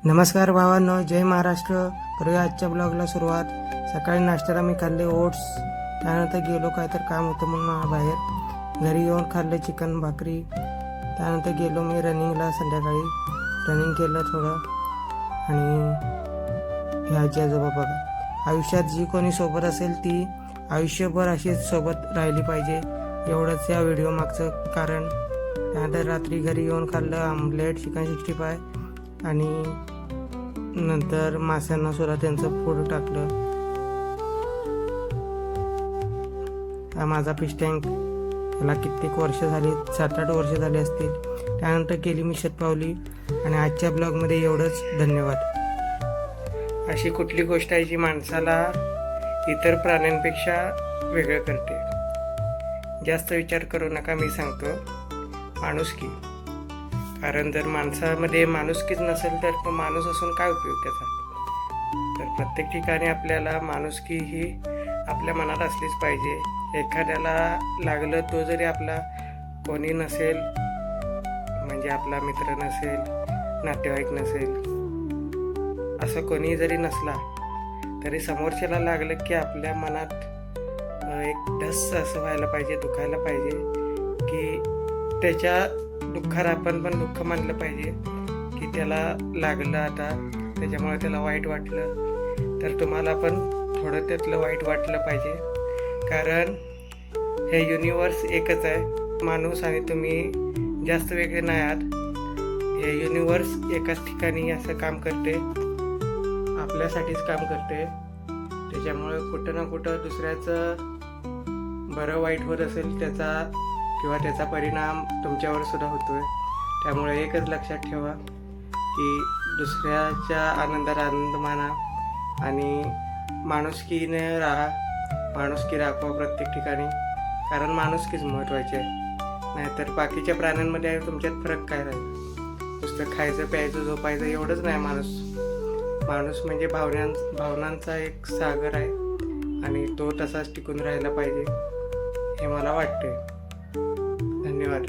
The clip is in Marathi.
नमस्कार भावांनो, जय महाराष्ट्र. करूया आजच्या ब्लॉगला सुरुवात. सकाळी नाश्त्याला मी खाल्ले ओट्स. त्यानंतर गेलो काय तर काम होतं म्हणून बाहेर. घरी येऊन खाल्ले चिकन भाकरी. त्यानंतर गेलो मी रनिंगला. संध्याकाळी रनिंग केलं थोडं. आणि हे आजी आजोबा बघा, आयुष्यात जी कोणी सोबत असेल ती आयुष्यभर अशीच सोबत राहिली पाहिजे, एवढंच या व्हिडिओ मागचं कारण. त्यानंतर रात्री घरी येऊन खाल्लं आमलेट, चिकन 65 आणि नंतर माशांना सुद्धा त्यांचं फूड टाकलं. हा माझा फिश टँक, त्याला कित्येक वर्ष झाली, 7-8 वर्ष झाली असतील. त्यानंतर केली मी शतपावली. आणि आजच्या ब्लॉगमध्ये एवढंच. धन्यवाद. अशी कुठली गोष्ट आहे जी माणसाला इतर प्राण्यांपेक्षा वेगळं करते? जास्त विचार करू नका, मी सांगतो. माणुसकी. कारण जर माणसामध्ये माणुसकीच नसेल तर तो माणूस असून काय उपयोग त्याचा? तर प्रत्येक ठिकाणी आपल्याला माणुसकी ही आपल्या मनात असलीच पाहिजे. एखाद्याला लागलं, तो जरी आपला कोणी नसेल, म्हणजे आपला मित्र नसेल, नातेवाईक नसेल, असं कोणी जरी नसला तरी समोरच्याला लागलं की आपल्या मनात एक धस्स असं व्हायला पाहिजे, दुखायला पाहिजे की त्याच्या दुःखाला आपण पण दुःख मानलं पाहिजे की त्याला लागलं आता, त्याच्यामुळे त्याला वाईट वाटलं. तर तुम्हाला पण थोडं त्यातलं वाईट वाटलं पाहिजे. कारण हे युनिवर्स एकच आहे. माणूस आणि तुम्ही जास्त वेगळे नाही आहात. हे युनिवर्स एकाच ठिकाणी असं काम करते, आपल्यासाठीच काम करते. त्याच्यामुळे कुठं ना कुठं दुसऱ्याचं बरं वाईट होत असेल त्याचा, किंवा त्याचा परिणाम तुमच्यावर सुद्धा होतोय. त्यामुळे एकच लक्षात ठेवा की दुसऱ्याच्या आनंदात आनंद माना आणि माणुसकीने राहा. माणुसकी राखवा प्रत्येक ठिकाणी, कारण माणुसकीच महत्त्वाची आहे. नाहीतर बाकीच्या प्राण्यांमध्ये तुमच्यात फरक काय राहील? नुसतं खायचं, प्यायचं, झोपायचं एवढंच नाही. माणूस म्हणजे भावनांचा एक सागर आहे आणि तो तसाच टिकून राहायला पाहिजे, हे मला वाटते. धन्यवाद.